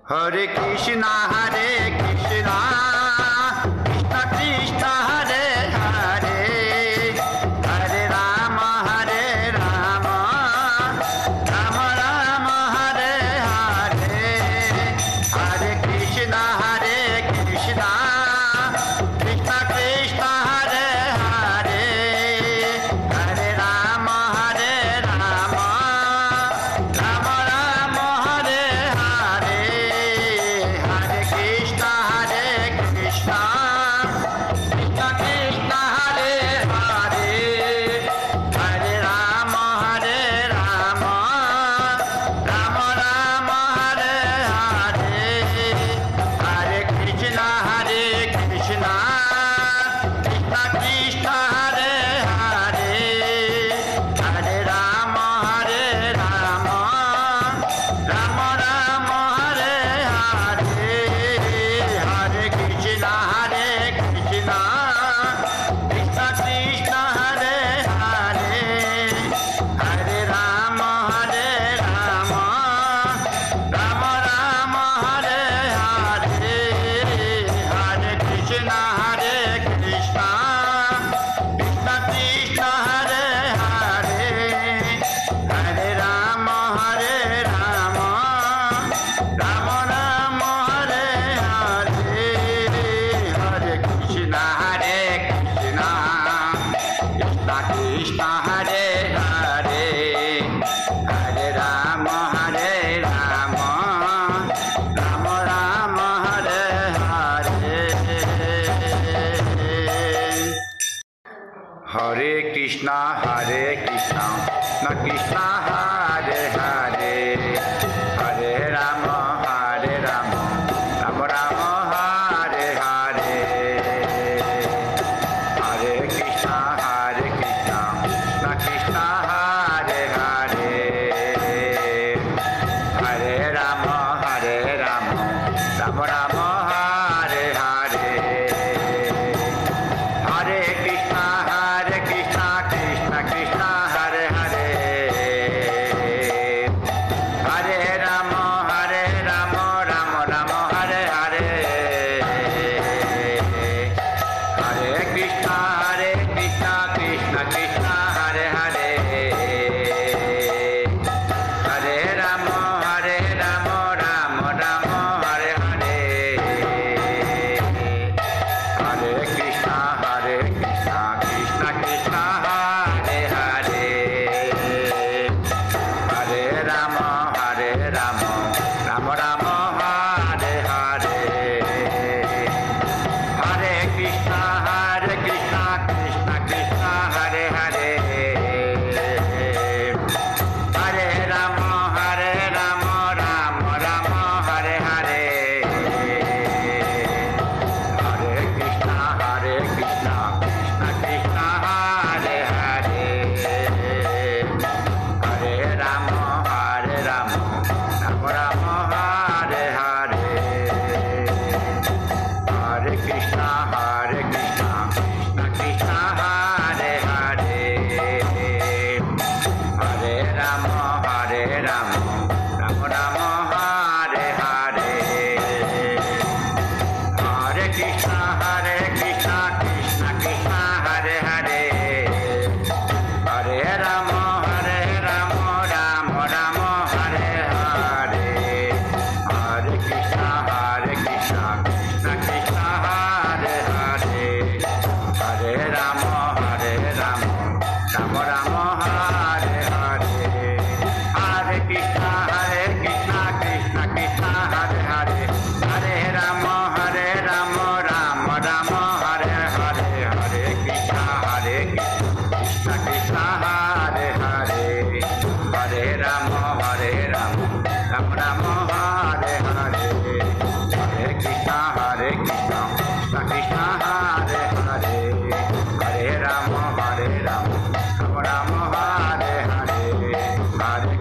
Hare Krishna, Krishna Krishna, Hare Hare, Hare Rama, Rama Rama, Hare Hare, Hare Krishna, Krishna Krishna, Hare Hare, Hare Rama, Rama Rama, Hare Hare, Hare Krishna, Krishna Krishna Krishna, Hare Hare, Hare Rama, Rama Rama, Hare Hare, Hare Krishna, Krishna Krishna Krishna, Hare Hare, Hare Rama, Rama Rama, Hare Hare, Hare Krishna, Krishna Krishna Krishna, Hare Hare, Hare Rama, Rama Rama, Hare Hare, Hare Krishna, Krishna Krishna Krishna, Hare Hare, Hare Rama, Rama Rama, Hare Hare, Hare Krishna, Krishna Krishna Krishna, Hare Hare, Hare Rama, Rama Rama, Hare Hare, Hare Krishna, Krishna Krishna, Hare Hare, Hare Rama, Rama Rama, Hare Hare, Hare Krishna, Krishna Krishna, Hare Hare, Hare Rama, Rama Rama, Hare Hare, Hare Krishna, Krishna Krishna, Hare Hare, Hare Rama, Rama Rama, Hare Hare, Hare Krishna, Krishna Krishna, Hare Hare, Hare Rama, Rama Rama, Hare Hare, Hare Krishna, Krishna Krishna, Hare Hare, Hare Rama, Rama Rama, Hare Hare, Hare Krishna, Krishna Krishna, Hare Hare, Hare Rama, Rama Rama, Hare Hare, Hare Krishna, Krishna Krishna, Hare Hare, Hare Rama, Rama Rama, Hare Hare, Hare Krishna, Krishna Krishna, Hare Hare, Hare Rama, Rama Rama, Hare Hare, Hare Krishna, Krishna Krishna, Hare Hare, Hare Rama, Rama Rama, Hare Hare, Hare Krishna, Krishna Krishna, Hare Hare, Hare Rama, Rama Rama, Hare Hare, Hare Krishna, Krishna Krishna, Hare Hare, Hare Rama, Rama Rama, Hare Hare, Hare Krishna, Krishna Krishna, Hare Hare, Hare Rama, Rama Rama, Hare Hare, Hare Krishna, Krishna Krishna, Hare Hare, Hare Rama, Rama Rama, Hare Hare, Hare